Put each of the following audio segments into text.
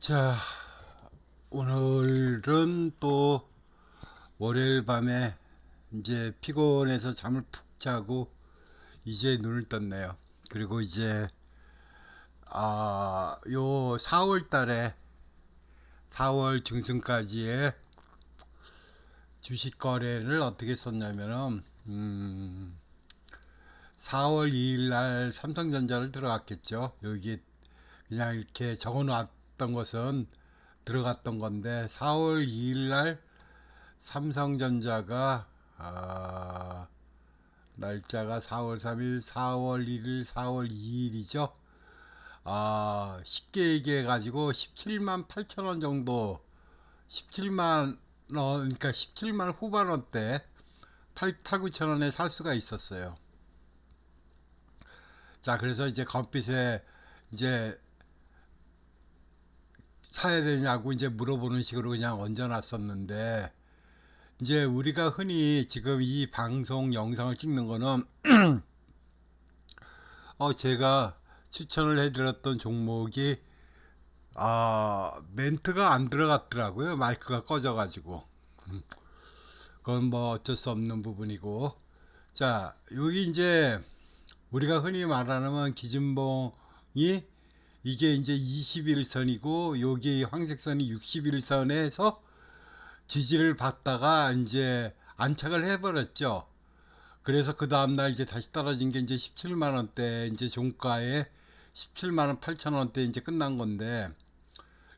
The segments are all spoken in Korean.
자, 오늘은 또 월요일 밤에 이제 피곤해서 잠을 푹 자고 이제 눈을 떴네요. 그리고 이제 요 4월 달에 4월 중순까지의 주식 거래를 어떻게 썼냐면은 4월 2일 날 삼성전자를 들어갔겠죠. 여기 그냥 이렇게 적어 놨던 것은 들어갔던 건데 4월 2일 날 삼성전자가 날짜가 4월 3일, 4월 1일, 4월 2일이죠. 쉽게 얘기해 가지고 17만 8천 원 정도, 17만 원, 그러니까 17만 후반 원대 8, 9천 원에 살 수가 있었어요. 자, 그래서 이제 검빛에 이제 사야 되냐고 이제 물어보는 식으로 그냥 얹어놨었는데, 이제 우리가 흔히 지금 이 방송 영상을 찍는 거는 제가 추천을 해드렸던 종목이 멘트가 안 들어갔더라고요. 마이크가 꺼져가지고. 그건 뭐 어쩔 수 없는 부분이고. 자, 여기 이제 우리가 흔히 말하는 기준봉이 이게 이제 21선이고 여기 황색선이 61선에서 지지를 받다가 이제 안착을 해버렸죠. 그래서 그 다음날 이제 다시 떨어진 게 이제 17만 원대 이제 종가에 17만 원 8천 원대 이제 끝난 건데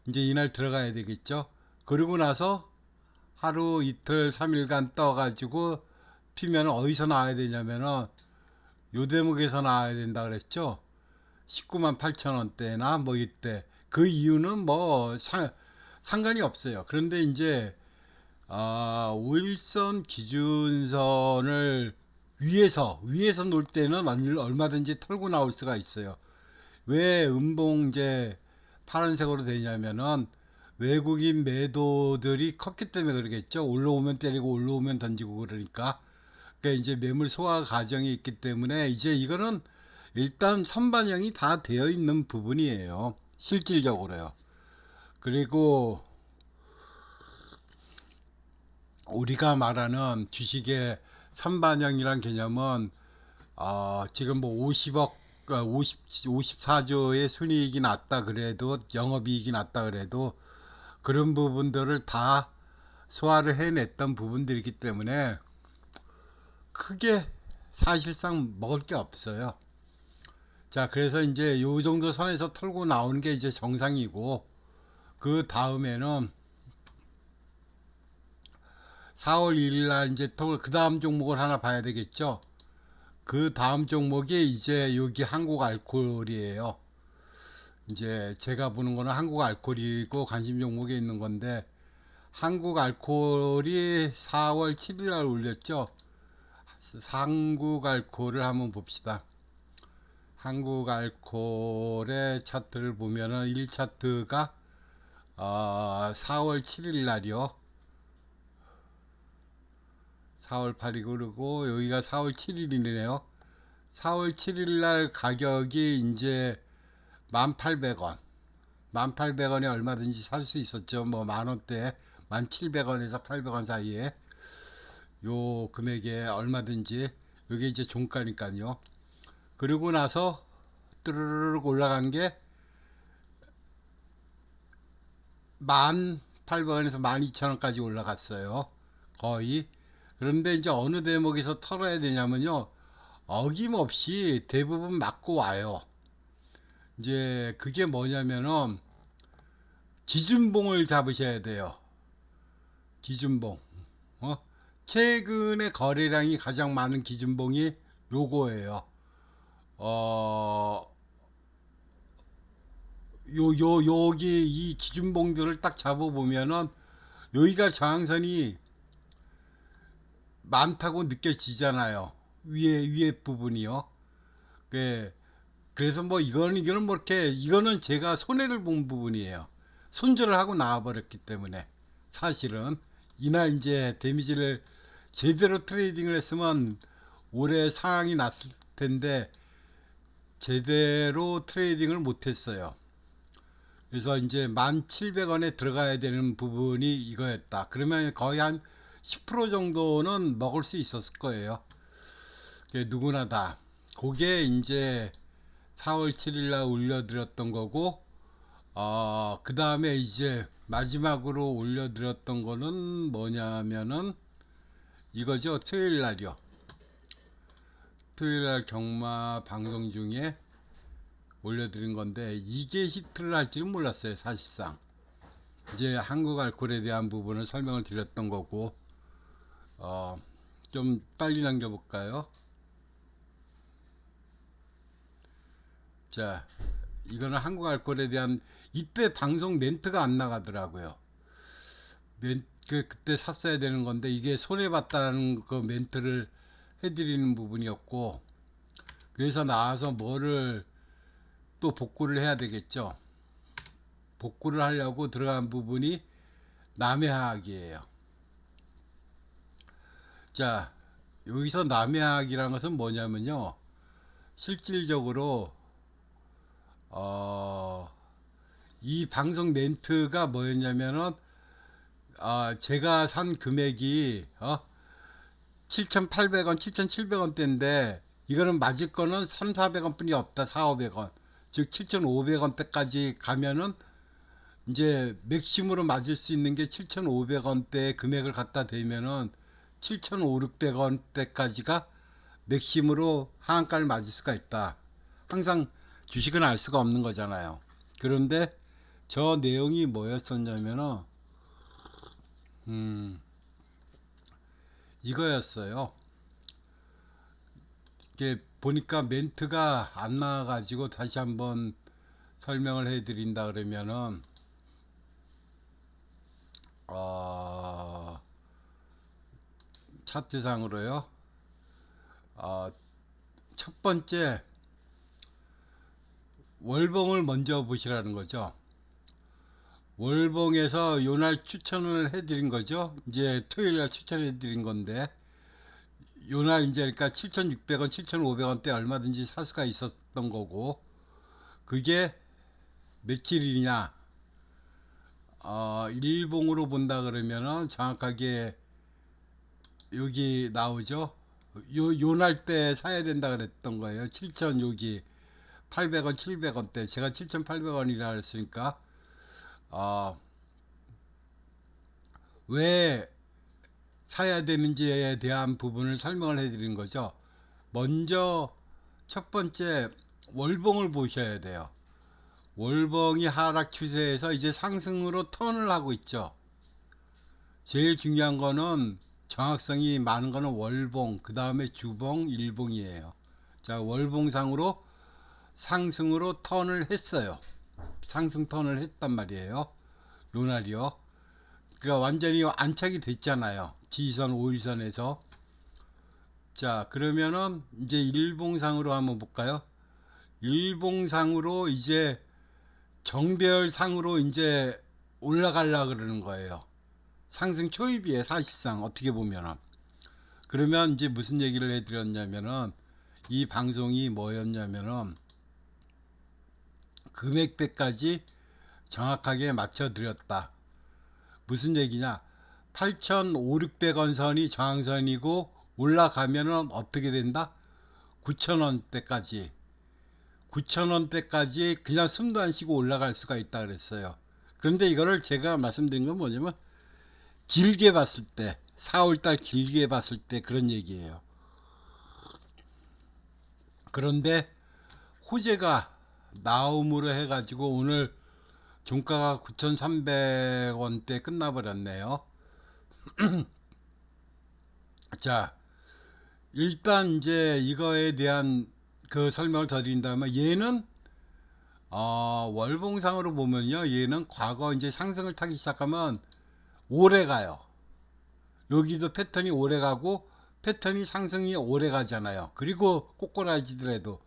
이제 이날 들어가야 되겠죠. 그러고 나서 하루 이틀 3일간 떠가지고 튀면 어디서 나와야 되냐면은 요 대목에서 나와야 된다 그랬죠. 19만 8천 원대나 뭐 이때 그 이유는 뭐 상관이 없어요. 그런데 이제 5일선 기준선을 위에서 놀 때는 얼마든지 털고 나올 수가 있어요. 왜 음봉 이제 파란색으로 되냐면은 외국인 매도들이 컸기 때문에 그러겠죠. 올라오면 때리고 올라오면 던지고 그러니까. 그러니까 이제 매물 소화 과정이 있기 때문에 이제 이거는 일단 선반영이 다 되어 있는 부분이에요. 실질적으로요. 그리고 우리가 말하는 주식의 선반영이란 개념은 지금 뭐 50억, 54조의 순이익이 났다 그래도 영업이익이 났다 그래도 그런 부분들을 다 소화를 해냈던 부분들이기 때문에 크게 사실상 먹을 게 없어요. 자, 그래서 이제 요 정도 선에서 털고 나오는 게 이제 정상이고 그 다음에는 4월 1일 날 이제 그 다음 종목을 하나 봐야 되겠죠. 그 다음 종목이 이제 여기 한국 알코올이에요. 이제 제가 보는 거는 한국 알코올이고 관심 종목에 있는 건데 한국 알코올이 4월 7일 날 올렸죠. 한국 알코올을 한번 봅시다. 한국 알코올의 차트를 보면은 1차트가 4월 7일 날이요. 4월 8일 그리고 여기가 4월 7일이네요. 4월 7일 날 가격이 이제 1,800원. 1,800원에 얼마든지 살 수 있었죠. 뭐 만원대 1,700원에서 800원 사이에 요 금액에 얼마든지 이게 이제 종가니까요. 그리고 나서 뚜르륵 올라간 게 1,800원에서 12,000원까지 올라갔어요. 거의. 그런데 이제 어느 대목에서 털어야 되냐면요. 어김없이 대부분 맞고 와요. 이제 그게 뭐냐면은 기준봉을 잡으셔야 돼요. 기준봉. 어? 최근에 거래량이 가장 많은 기준봉이 요거예요. 어, 여기 이 기준봉들을 딱 잡아보면은 여기가 저항선이 많다고 느껴지잖아요. 위에 부분이요. 그, 그래서 뭐 이거는 뭐 이렇게 이거는 제가 손해를 본 부분이에요. 손절을 하고 나와버렸기 때문에 사실은 이날 이제 데미지를 제대로 트레이딩을 했으면 올해 상황이 났을 텐데 제대로 트레이딩을 못했어요. 그래서 이제 1,700원에 들어가야 되는 부분이 이거였다. 그러면 거의 한 10% 정도는 먹을 수 있었을 거예요. 누구나 다. 그게 이제 4월 7일 날 올려드렸던 거고, 그 다음에 이제 마지막으로 올려드렸던 거는 뭐냐면은 이거죠. 토요일 날이요. 토요일 날 경마 방송 중에 올려드린 건데, 이게 히트를 할지는 몰랐어요. 사실상 이제 한국 알코올에 대한 부분을 설명을 드렸던 거고, 어, 좀 빨리 남겨볼까요? 자, 이거는 한국 알코올에 대한, 이때 방송 멘트가 안 나가더라고요. 그때 샀어야 되는 건데 이게 손해봤다는 그 멘트를 해드리는 부분이었고, 그래서 나와서 뭐를 또 복구를 해야 되겠죠. 복구를 하려고 들어간 부분이 남해학이에요. 자, 여기서 남해학이라는 것은 뭐냐면요, 실질적으로 어, 이 방송 멘트가 뭐였냐면은, 제가 산 금액이 7,800원, 7,700원대인데 이거는 맞을 거는 3, 400원 뿐이 없다. 4, 500원. 즉 7,500원대까지 가면은 이제 맥심으로 맞을 수 있는 게 7,500원대 금액을 갖다 대면은 7,500원대까지가 맥심으로 하한가를 맞을 수가 있다. 항상 주식은 알 수가 없는 거잖아요. 그런데 저 내용이 뭐였었냐면은 이거였어요. 이게 보니까 멘트가 안 나와가지고 다시 한번 설명을 해드린다 그러면은, 어, 차트상으로요. 어, 첫 번째 월봉을 먼저 보시라는 거죠. 월봉에서 요날 추천을 해드린 거죠. 이제 토요일날 추천해드린 건데, 요날 이제 그러니까 7,600원, 7,500원대 얼마든지 살 수가 있었던 거고, 그게 며칠이냐? 일봉으로 본다 그러면은 정확하게 여기 나오죠. 요날 때 사야 된다 그랬던 거예요. 7천 여기 800원, 700원대. 제가 7,800원이라 했으니까 어, 왜 사야 되는지에 대한 부분을 설명을 해드린 거죠. 먼저 첫 번째 월봉을 보셔야 돼요. 월봉이 하락 추세에서 이제 상승으로 턴을 하고 있죠. 제일 중요한 거는 정확성이 많은 거는 월봉, 그 다음에 주봉, 일봉이에요. 자, 월봉상으로 상승으로 턴을 했어요. 상승 턴을 했단 말이에요. 루날이요. 그러니까 완전히 안착이 됐잖아요. 지지선 5일선에서. 자, 그러면은 이제 일봉상으로 한번 볼까요? 일봉상으로 이제 정배열상으로 이제 올라가려 그러는 거예요. 상승 초입이에요, 사실상 어떻게 보면은. 그러면 이제 무슨 얘기를 해드렸냐면은, 이 방송이 뭐였냐면은 금액대까지 정확하게 맞춰드렸다. 무슨 얘기냐? 8,500원 선이 저항선이고 올라가면은 어떻게 된다? 9,000원대까지 9,000원대까지 그냥 숨도 안 쉬고 올라갈 수가 있다 그랬어요. 그런데 이거를 제가 말씀드린 건 뭐냐면, 길게 봤을 때 4월달 길게 봤을 때 그런 얘기예요. 그런데 호재가 나옴으로 해가지고 오늘 종가가 9,300원대 끝나버렸네요. 자, 일단 이제 이거에 대한 그 설명을 더 드린다면, 얘는 월봉상으로 보면요, 얘는 과거 이제 상승을 타기 시작하면 오래 가요. 여기도 패턴이 오래 가고 패턴이 상승이 오래 가잖아요. 그리고 꼬꼬라지더라도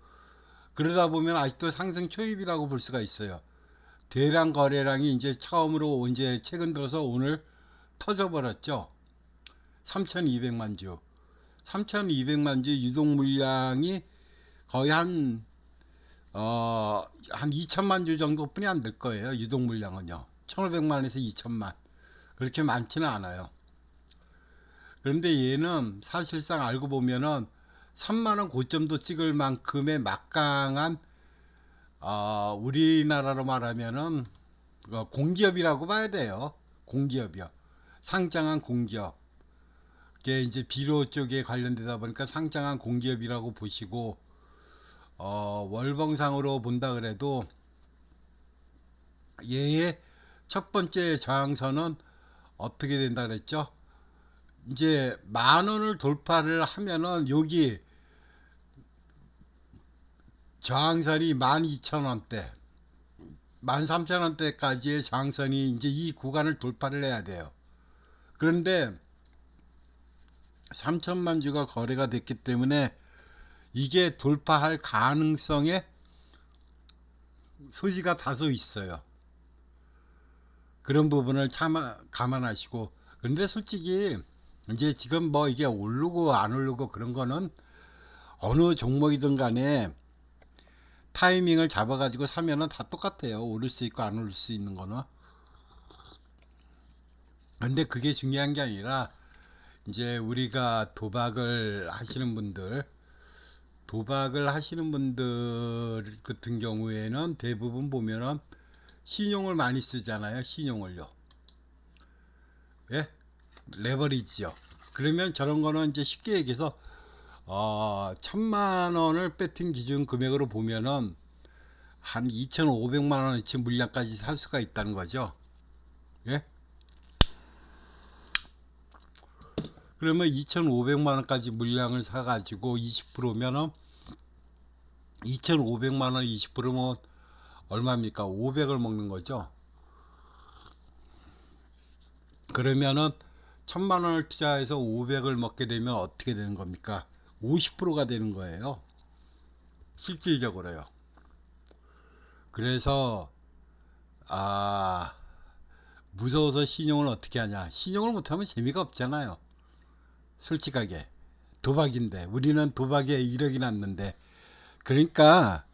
그러다 보면 아직도 상승 초입이라고 볼 수가 있어요. 대량 거래량이 이제 처음으로 이제 최근 들어서 오늘 터져버렸죠. 3,200만 주. 3,200만 주 유동 물량이 거의 한 한 2천만 주 정도뿐이 안 될 거예요. 유동 물량은요. 1,500만에서 2천만. 그렇게 많지는 않아요. 그런데 얘는 사실상 알고 보면은 3만 원 고점도 찍을 만큼의 막강한 우리나라로 말하면은 공기업이라고 봐야 돼요. 공기업이요. 상장한 공기업. 그게 이제 비료 쪽에 관련되다 보니까 상장한 공기업이라고 보시고 월봉상으로 본다 그래도 얘의 첫 번째 저항선은 어떻게 된다 그랬죠? 이제 만 원을 돌파를 하면은 여기 저항선이 12,000원대, 13,000원대까지의 저항선이 이제 이 구간을 돌파를 해야 돼요. 그런데 3천만 주가 거래가 됐기 때문에 이게 돌파할 가능성에 소지가 다소 있어요. 그런 부분을 참 감안하시고. 근데 솔직히 이제 지금 뭐 이게 오르고 안 오르고 그런 거는 어느 종목이든 간에 타이밍을 잡아가지고 사면은 다 똑같아요. 오를 수 있고 안 오를 수 있는 거는. 근데 그게 중요한 게 아니라 이제 우리가 도박을 하시는 분들 같은 경우에는 대부분 보면은 신용을 많이 쓰잖아요. 신용을요. 예? 레버리지요. 그러면 저런 거는 이제 쉽게 얘기해서 1,000만 원을 배팅 기준 금액으로 보면은 한 2,500만 원어치 물량까지 살 수가 있다는 거죠. 예? 그러면 2,500만 원까지 물량을 사 가지고 20%면은 2,500만 원 20%면 얼마입니까? 500을 먹는 거죠. 그러면은 1,000만 원을 투자해서 500을 먹게 되면 어떻게 되는 겁니까? 50%가 되는 거예요. 실질적으로요. 그래서 아 무서워서 신용을 어떻게 하냐? 신용을 못하면 재미가 없잖아요. 솔직하게 도박인데 우리는 도박에 1억이 났는데 그러니까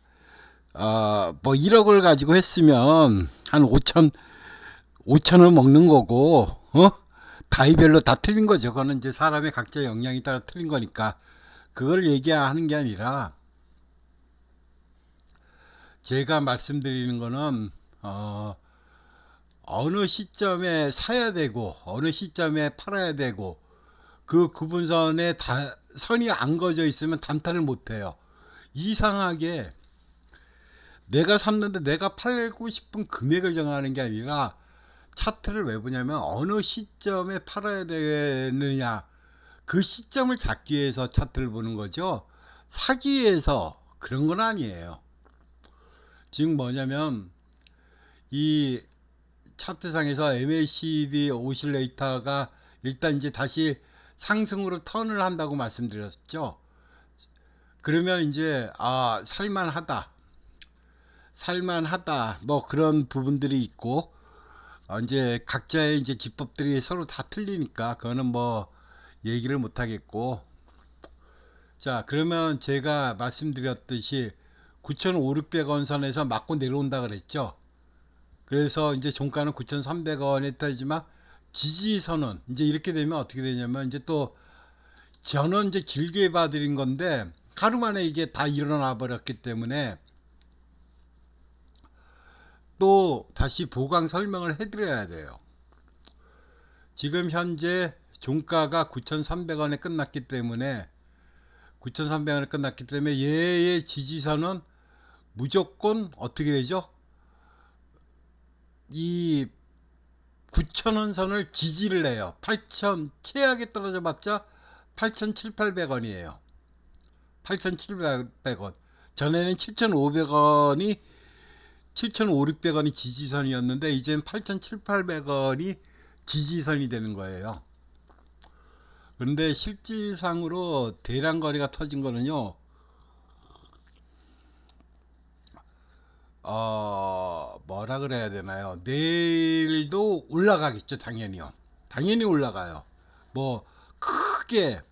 뭐 1억을 가지고 했으면 한 5천을 먹는 거고 다이별로 다 틀린 거죠. 그거는 이제 사람의 각자 역량에 따라 틀린 거니까 그걸 얘기하는 게 아니라 제가 말씀드리는 거는 어느 시점에 사야 되고 어느 시점에 팔아야 되고 그 구분선에 선이 안 그어져 있으면 단타를 못 해요. 이상하게 내가 샀는데 내가 팔고 싶은 금액을 정하는 게 아니라 차트를 왜 보냐면 어느 시점에 팔아야 되느냐 그 시점을 잡기 위해서 차트를 보는 거죠. 사기 위해서 그런 건 아니에요. 지금 뭐냐면 이 차트상에서 MACD 오실레이터가 일단 이제 다시 상승으로 턴을 한다고 말씀드렸죠. 그러면 이제 살만하다 뭐 그런 부분들이 있고 이제 각자의 이제 기법들이 서로 다 틀리니까 그거는 뭐 얘기를 못 하겠고 자 그러면 제가 말씀드렸듯이 9,500원 선에서 맞고 내려온다 그랬죠. 그래서 이제 종가는 9,300원에 따지만 지지선은 이제 이렇게 되면 어떻게 되냐면 이제 또 저는 이제 길게 봐드린 건데 하루 만에 이게 다 일어나 버렸기 때문에 또 다시 보강 설명을 해드려야 돼요. 지금 현재 종가가 9,300원에 끝났기 때문에 얘의 지지선은 무조건 어떻게 되죠? 이 9,000원 선을 지지를 해요. 8,000 최악에 떨어져 봤자 8,700~800원이에요. 8,700원. 전에는 7,500원이 7,500~600원이 지지선이었는데 이제는 8,700~800원이 지지선이 되는 거예요. 그런데 실질상으로 대량 거래가 터진 거는요. 뭐라 그래야 되나요? 내일도 올라가겠죠, 당연히요. 당연히 올라가요. 뭐 크게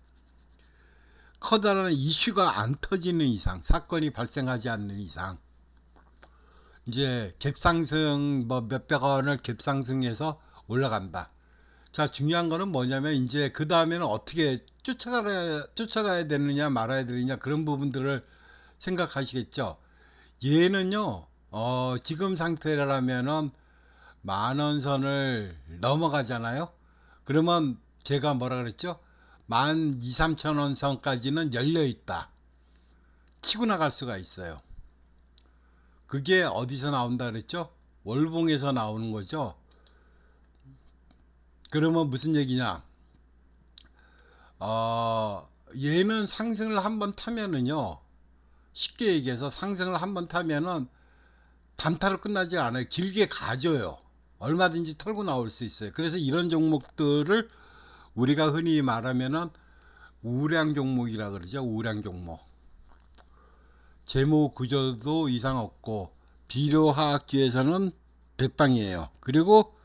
커다란 이슈가 안 터지는 이상, 사건이 발생하지 않는 이상. 이제 갭상승 뭐 몇백 원을 갭상승해서 올라간다. 자, 중요한 거는 뭐냐면 이제 그 다음에는 어떻게 쫓아가야 되느냐 말아야 되느냐 그런 부분들을 생각하시겠죠. 얘는요, 지금 상태라면은 만원 선을 넘어가잖아요. 그러면 제가 뭐라 그랬죠? 12,000~13,000원 선까지는 열려 있다. 치고 나갈 수가 있어요. 그게 어디서 나온다 그랬죠? 월봉에서 나오는 거죠. 그러면 무슨 얘기냐? 얘는 상승을 한번 타면은요, 쉽게 얘기해서 상승을 한번 타면은 단타로 끝나지 않아요. 길게 가져요. 얼마든지 털고 나올 수 있어요. 그래서 이런 종목들을 우리가 흔히 말하면은 우량 종목이라 그러죠. 우량 종목. 재무 구조도 이상 없고 비료화학주에서는 백방이에요. 그리고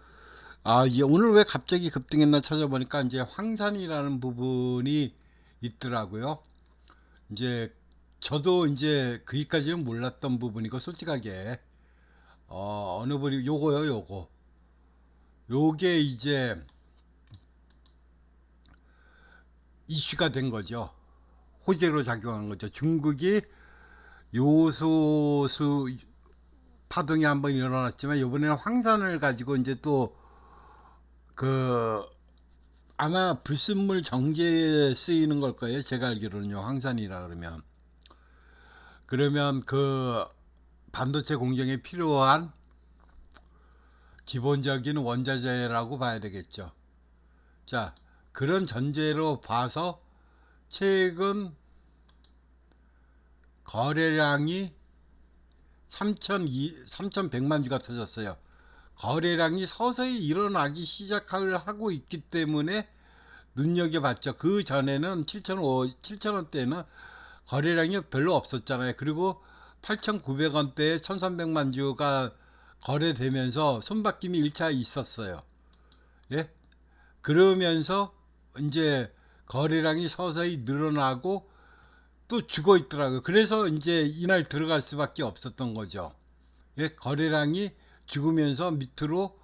오늘 왜 갑자기 급등했나 찾아보니까 이제 황산이라는 부분이 있더라고요. 이제 저도 이제 거기까지는 몰랐던 부분이고 솔직하게 어느 분이 요거요. 요게 이제 이슈가 된 거죠. 호재로 작용한 거죠. 중국이 요소수 파동이 한번 일어났지만 이번에는 황산을 가지고 이제 또 그 아마 불순물 정제에 쓰이는 걸 거예요. 제가 알기로는요. 황산이라 그러면 그 반도체 공정에 필요한 기본적인 원자재라고 봐야 되겠죠. 자, 그런 전제로 봐서 최근 거래량이 3,100만 주가 터졌어요. 거래량이 서서히 일어나기 시작을 하고 있기 때문에 눈여겨봤죠. 그 전에는 7,000원대는 거래량이 별로 없었잖아요. 그리고 8,900원대에 1,300만 주가 거래되면서 손바뀜이 1차 있었어요. 예? 그러면서 이제 거래량이 서서히 늘어나고 또 죽어 있더라고요. 그래서 이제 이날 들어갈 수밖에 없었던 거죠. 예? 거래량이 죽으면서 밑으로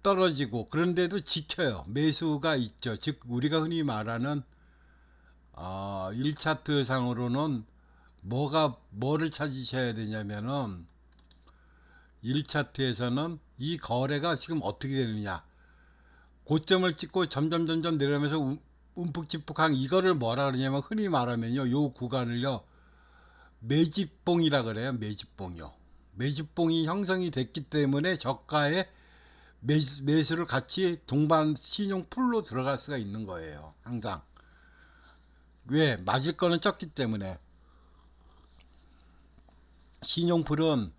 떨어지고 그런데도 지켜요. 매수가 있죠. 즉 우리가 흔히 말하는 1차트 상으로는 뭐를 찾으셔야 되냐면은 1차트에서는 이 거래가 지금 어떻게 되느냐. 고점을 찍고 점점 내려오면서 움푹집푹한 이거를 뭐라 그러냐면 흔히 말하면요. 요 구간을요. 매집봉이라 그래요. 매집봉이요. 매집봉이 형성이 됐기 때문에 저가에 매수를 같이 동반 신용 풀로 들어갈 수가 있는 거예요. 항상. 왜? 맞을 거는 적기 때문에. 신용풀은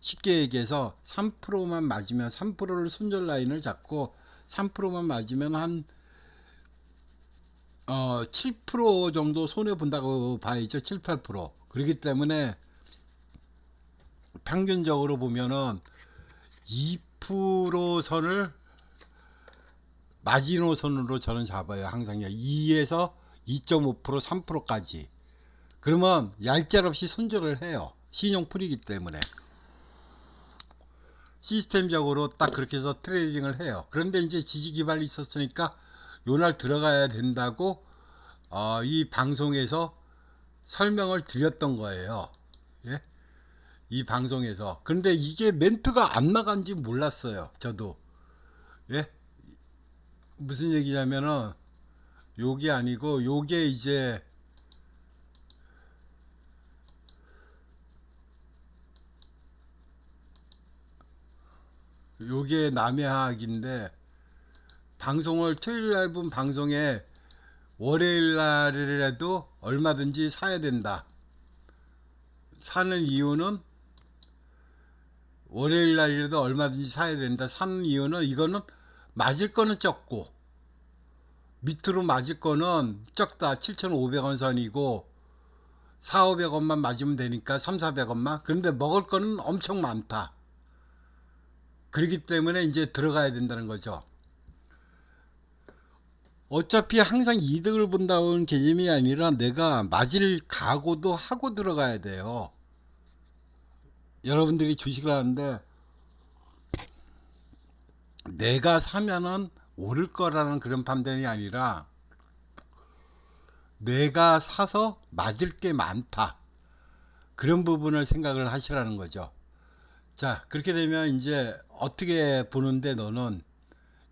쉽게 얘기해서 3%만 맞으면 3%를 손절 라인을 잡고 3%만 맞으면 한 7% 정도 손해 본다고 봐야죠. 7, 8%. 그렇기 때문에 평균적으로 보면은 2% 선을 마지노선으로 저는 잡아요. 항상요. 2에서 2.5%, 3%까지. 그러면 얄짤없이 손절을 해요. 신용풀이기 때문에. 시스템적으로 딱 그렇게 해서 트레이딩을 해요. 그런데 이제 지지기반이 있었으니까 요날 들어가야 된다고 이 방송에서 설명을 드렸던 거예요. 예? 이 방송에서. 그런데 이게 멘트가 안 나간지 몰랐어요. 저도. 예? 무슨 얘기냐면은 요게 아니고 요게 이제 요게 남해학인데 방송을 토요일 날 본 방송에 월요일 날이라도 얼마든지 사야 된다. 사는 이유는 월요일 날이라도 얼마든지 사야 된다. 사는 이유는 이거는 맞을 거는 적고 밑으로 맞을 거는 적다. 7,500원 선이고 4,500원만 맞으면 되니까 3,400원만. 그런데 먹을 거는 엄청 많다. 그렇기 때문에 이제 들어가야 된다는 거죠. 어차피 항상 이득을 본다는 개념이 아니라 내가 맞을 각오도 하고 들어가야 돼요. 여러분들이 주식을 하는데 내가 사면은 오를 거라는 그런 판단이 아니라 내가 사서 맞을 게 많다. 그런 부분을 생각을 하시라는 거죠. 자, 그렇게 되면 이제 어떻게 보는데 너는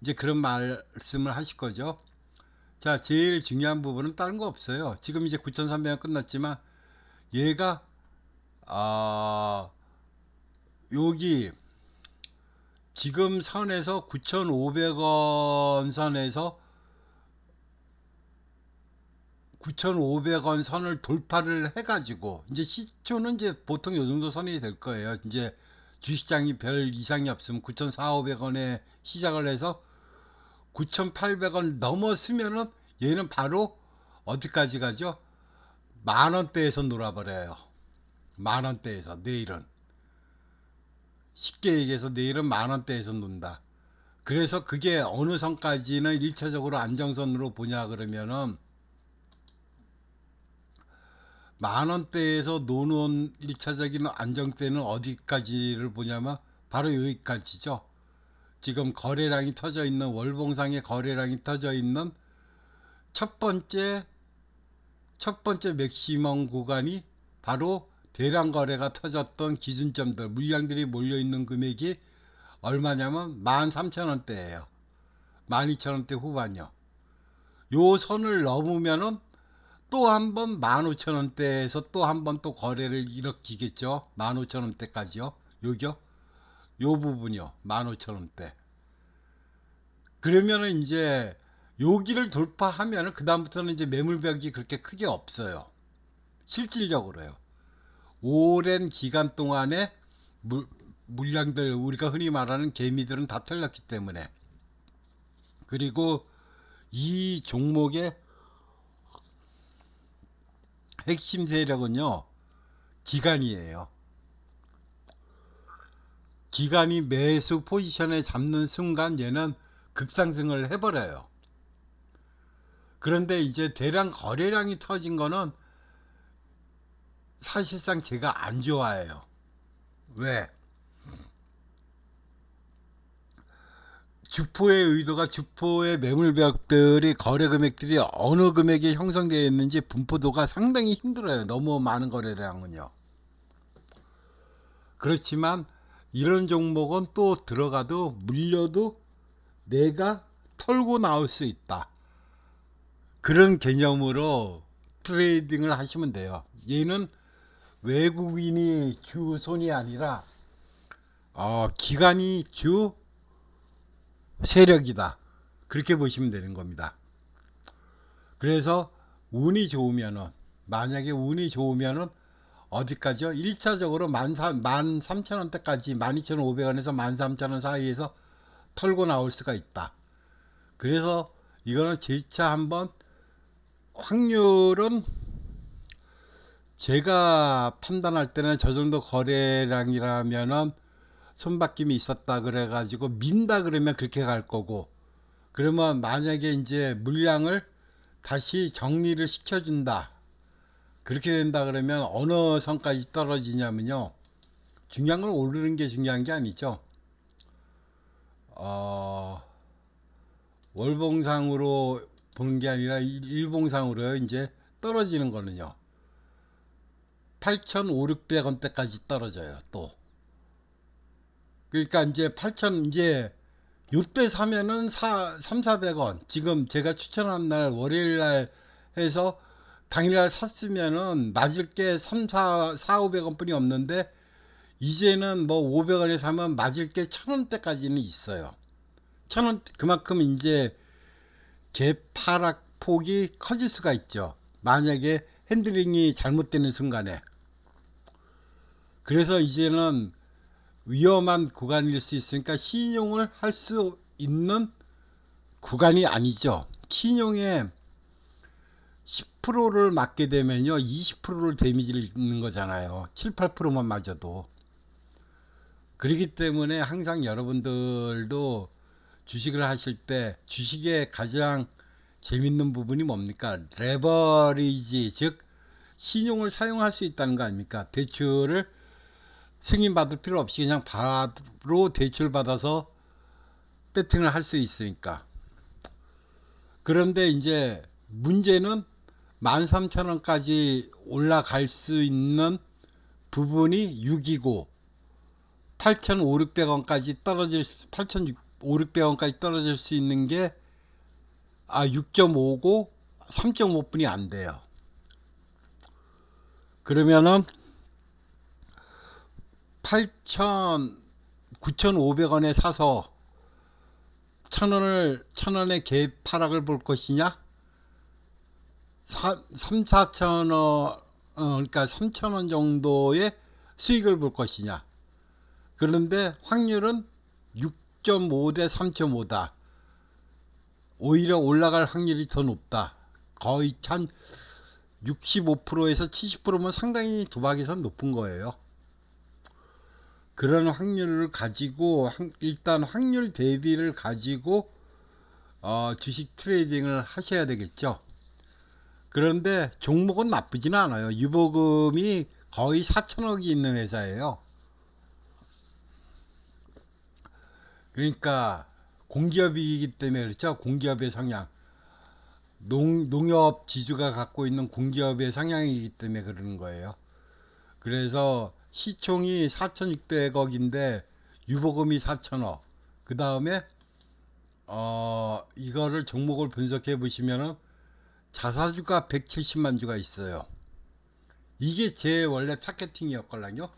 이제 그런 말씀을 하실 거죠. 자, 제일 중요한 부분은 다른 거 없어요. 지금 이제 9,300원 끝났지만 얘가 여기 지금 선에서 9,500원 선에서 9,500원 선을 돌파를 해가지고 이제 시초는 이제 보통 요 정도 선이 될 거예요. 이제 주식장이 별 이상이 없으면 9,400~500원에 시작을 해서 9,800원 넘었으면은 얘는 바로 어디까지 가죠? 만 원대에서 놀아버려요. 만 원대에서 내일은 쉽게 얘기해서 내일은 만 원대에서 논다. 그래서 그게 어느 선까지는 1차적으로 안정선으로 보냐 그러면은 만 원대에서 노는 1차적인 안정대는 어디까지를 보냐면 바로 여기까지죠. 지금 거래량이 터져 있는 월봉상의 거래량이 터져 있는 첫 번째 맥시멈 구간이 바로 대량 거래가 터졌던 기준점들, 물량들이 몰려 있는 금액이 얼마냐면 13,000원대예요. 12,000원대 후반이요. 요 선을 넘으면은 또 한 번 15,000원대에서 또 한 번 또 거래를 일으키겠죠. 15,000원대까지요. 요기요. 요 부분이요. 15,000원대. 그러면은 이제 여기를 돌파하면은 그다음부터는 이제 매물벽이 그렇게 크게 없어요. 실질적으로요. 오랜 기간 동안에 물량들, 우리가 흔히 말하는 개미들은 다 털렸기 때문에. 그리고 이 종목의 핵심 세력은요, 기관이에요. 기관이 매수 포지션에 잡는 순간 얘는 급상승을 해버려요. 그런데 이제 대량 거래량이 터진 거는 사실상 제가 안 좋아해요. 왜? 주포의 의도가, 주포의 매물벽들이, 거래 금액들이 어느 금액에 형성되어 있는지 분포도가 상당히 힘들어요. 너무 많은 거래량은요. 그렇지만 이런 종목은 또 들어가도 물려도 내가 털고 나올 수 있다. 그런 개념으로 트레이딩을 하시면 돼요. 얘는 외국인이 주 손이 아니라 기관이 주 세력이다. 그렇게 보시면 되는 겁니다. 그래서 운이 좋으면은, 만약에 운이 좋으면은 어디까지요? 1차적으로 13,000원대까지, 12,500원에서 13,000원 사이에서 털고 나올 수가 있다. 그래서 이거는 재차 한번, 확률은 제가 판단할 때는 저 정도 거래량이라면은 손바뀜이 있었다 그래가지고 민다 그러면 그렇게 갈 거고, 그러면 만약에 이제 물량을 다시 정리를 시켜준다 그렇게 된다 그러면 어느 선까지 떨어지냐면요, 중요한 건 오르는 게 중요한 게 아니죠. 월봉상으로 보는 게 아니라 일봉상으로요. 이제 떨어지는 거는요, 8,500~600원대까지 떨어져요. 또 그러니까 이제 8,000, 이제 요때 사면은 300~400원, 지금 제가 추천한 날 월요일 날 해서 당일날 샀으면은 맞을 게 500원 뿐이 없는데, 이제는 뭐 500원에 사면 맞을 게 1,000원대까지는 있어요. 1,000원, 그만큼 이제 개파락 폭이 커질 수가 있죠. 만약에 핸들링이 잘못되는 순간에. 그래서 이제는 위험한 구간일 수 있으니까 신용을 할 수 있는 구간이 아니죠. 신용에 10%를 맞게 되면요, 20%를 데미지를 입는 거잖아요. 7~8%만 맞아도. 그렇기 때문에 항상 여러분들도 주식을 하실 때 주식의 가장 재밌는 부분이 뭡니까? 레버리지, 즉 신용을 사용할 수 있다는 거 아닙니까? 대출을 승인 받을 필요 없이 그냥 바로 대출 받아서 배팅을 할 수 있으니까. 그런데 이제 문제는 13,000원까지 올라갈 수 있는 부분이 6이고 8,500원까지 떨어질 8,500원까지 떨어질 수 있는 게 6.5고 3.5분이 안 돼요. 그러면은 9,500원에 사서 1,000원의 개파락을 볼 것이냐? 3, 4천원, 그러니까 3,000원 정도의 수익을 볼 것이냐? 그런데 확률은 6.5 대 3.5다. 오히려 올라갈 확률이 더 높다. 거의 한 65%에서 70%면 상당히 도박에서 높은 거예요. 그런 확률을 가지고 일단 확률 대비를 가지고 주식 트레이딩을 하셔야 되겠죠. 그런데 종목은 나쁘지는 않아요. 유보금이 거의 4천억이 있는 회사예요. 그러니까 공기업이기 때문에 그렇죠. 공기업의 성향. 농업 지주가 갖고 있는 공기업의 성향이기 때문에 그러는 거예요. 그래서 시총이 4,600억인데 유보금이 4천억. 그 다음에 이거를 종목을 분석해 보시면은 자사주가 170만 주가 있어요. 이게 제 원래 타겟팅이었걸랑요.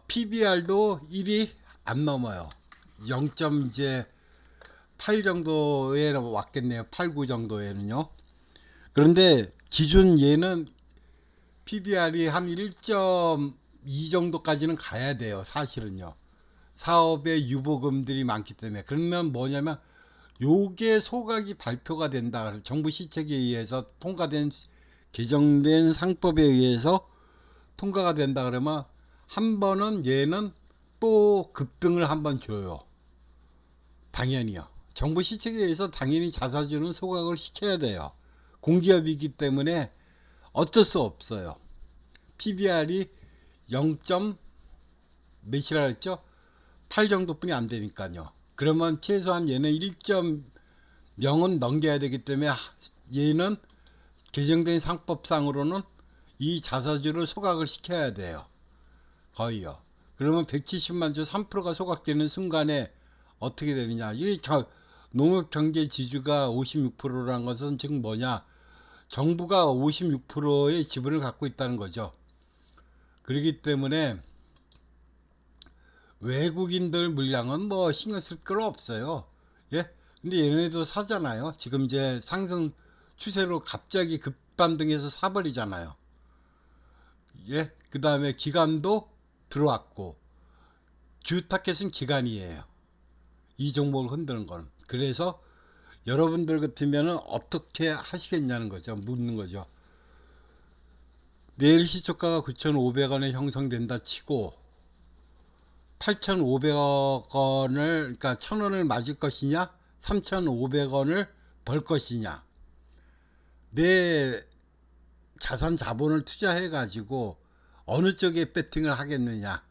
PBR도 1이 안 넘어요. 0. 이제 8 정도에 왔겠네요. 8, 9 정도에는요. 그런데 기준 얘는 PBR이 한 1.2 정도까지는 가야 돼요. 사실은요. 사업에 유보금들이 많기 때문에. 그러면 뭐냐면 요게 소각이 발표가 된다. 정부 시책에 의해서 통과된 개정된 상법에 의해서 통과가 된다 그러면 한 번은 얘는 또 급등을 한번 줘요. 당연히요. 정부 시책에 의해서 당연히 자사주는 소각을 시켜야 돼요. 공기업이기 때문에 어쩔 수 없어요. PBR이 0. 몇이라 했죠? 8 정도뿐이 안 되니까요. 그러면 최소한 얘는 1.0은 넘겨야 되기 때문에 얘는 개정된 상법상으로는 이 자사주를 소각을 시켜야 돼요. 거의요. 그러면 170만 주 3%가 소각되는 순간에 어떻게 되느냐? 이 농업 경제 지주가 56%라는 것은 즉 뭐냐? 정부가 56%의 지분을 갖고 있다는 거죠. 그렇기 때문에 외국인들 물량은 뭐 신경 쓸 거 없어요. 예? 근데 얘네도 사잖아요. 지금 이제 상승 추세로 갑자기 급반등해서 사버리잖아요. 예? 그 다음에 기간도 들어왔고 주 타겟은 기간이에요. 이 종목을 흔드는 건. 그래서 여러분들 같으면 어떻게 하시겠냐는 거죠. 묻는 거죠. 내일 시초가가 9,500원에 형성된다 치고 8,500억 원을 그러니까 1,000원을 맞을 것이냐 3,500원을 벌 것이냐 내 자산 자본을 투자해 가지고 어느 쪽에 배팅을 하겠느냐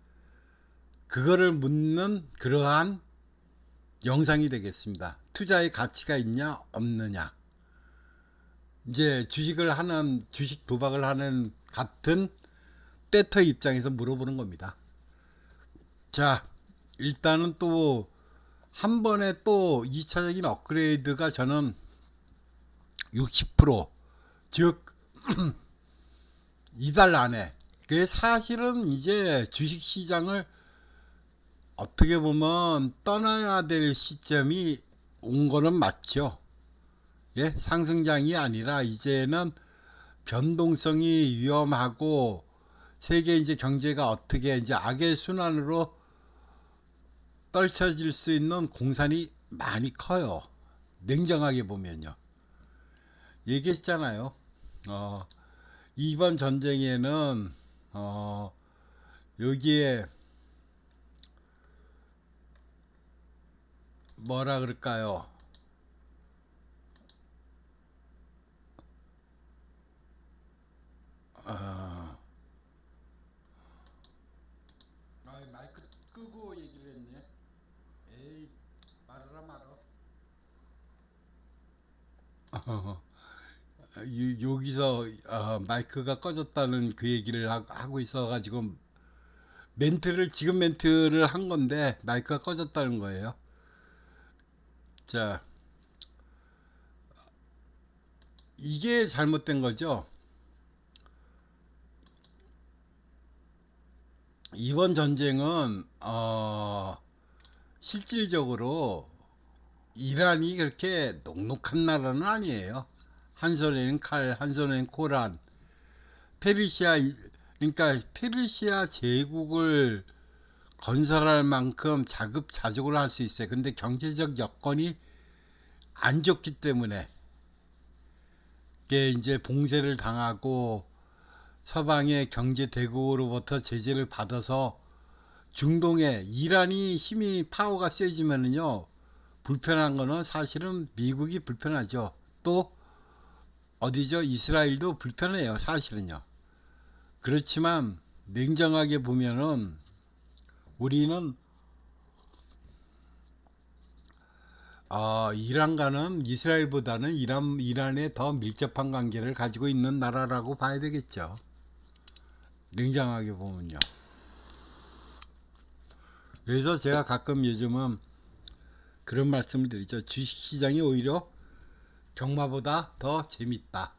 그거를 묻는 그러한 영상이 되겠습니다. 투자의 가치가 있냐 없느냐 이제 주식 도박을 하는 같은 배터 입장에서 물어보는 겁니다. 자, 일단은 또 한 번에 또 2차적인 업그레이드가 저는 60%즉 이달 안에 그 사실은 이제 주식시장을 어떻게 보면 떠나야 될 시점이 온 거는 맞죠. 예, 상승장이 아니라 이제는 변동성이 위험하고 세계 이제 경제가 어떻게 이제 악의 순환으로 떨쳐질 수 있는 공산이 많이 커요. 냉정하게 보면요. 얘기했잖아요. 이번 전쟁에는 여기에 뭐라 그럴까요? 여기서 마이크가 꺼졌다는 그 얘기를 하고 있어가지고 지금 멘트를 한 건데 마이크가 꺼졌다는 거예요. 자, 이게 잘못된 거죠. 이번 전쟁은 실질적으로 이란이 그렇게 녹록한 나라는 아니에요. 한 손에는 칼, 한 손에는 코란. 페르시아 그러니까 페르시아 제국을 건설할 만큼 자급자족을 할 수 있어요. 근데 경제적 여건이 안 좋기 때문에 이게 이제 봉쇄를 당하고 서방의 경제 대국으로부터 제재를 받아서 중동에 이란이 힘이 파워가 세지면은요 불편한 거는 사실은 미국이 불편하죠. 또 어디죠? 이스라엘도 불편해요. 사실은요. 그렇지만 냉정하게 보면은 우리는 이란과는 이스라엘보다는 이란에 더 밀접한 관계를 가지고 있는 나라라고 봐야 되겠죠. 냉정하게 보면요. 그래서 제가 가끔 요즘은 그런 말씀을 드리죠. 주식시장이 오히려 경마보다 더 재밌다.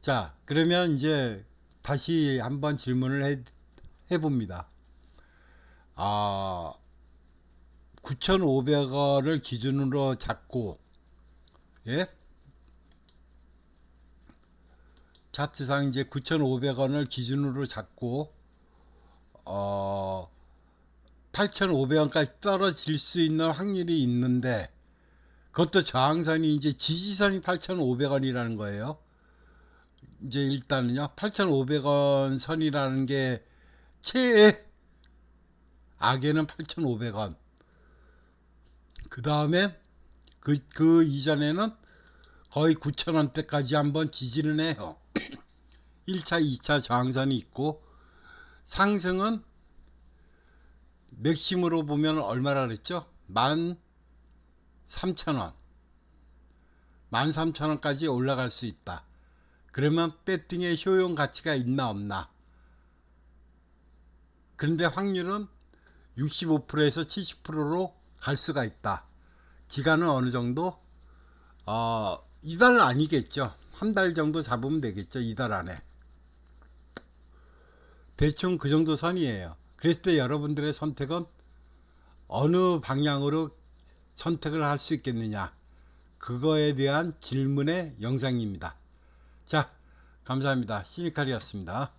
자, 그러면 이제 다시 한번 질문을 해봅니다. 9,500원을 기준으로 잡고, 예? 차트상 이제 9,500원을 기준으로 잡고, 8,500원까지 떨어질 수 있는 확률이 있는데, 그것도 저항선이 이제 지지선이 8,500원이라는 거예요. 이제 일단은요, 8,500원 선이라는 게 최애 악에는 8,500원. 그 다음에 그 이전에는 거의 9,000원대까지 한번 지지는 해요. 1차, 2차 저항선이 있고, 상승은 맥심으로 보면 얼마라 그랬죠? 13,000원. 13,000원까지 올라갈 수 있다. 그러면 배팅의 효용 가치가 있나 없나? 그런데 확률은 65%에서 70%로 갈 수가 있다. 기간은 어느 정도? 이달 아니겠죠. 한 달 정도 잡으면 되겠죠. 이달 안에. 대충 그 정도 선이에요. 그랬을 때 여러분들의 선택은 어느 방향으로 선택을 할 수 있겠느냐. 그거에 대한 질문의 영상입니다. 자, 감사합니다. 시니칼이었습니다.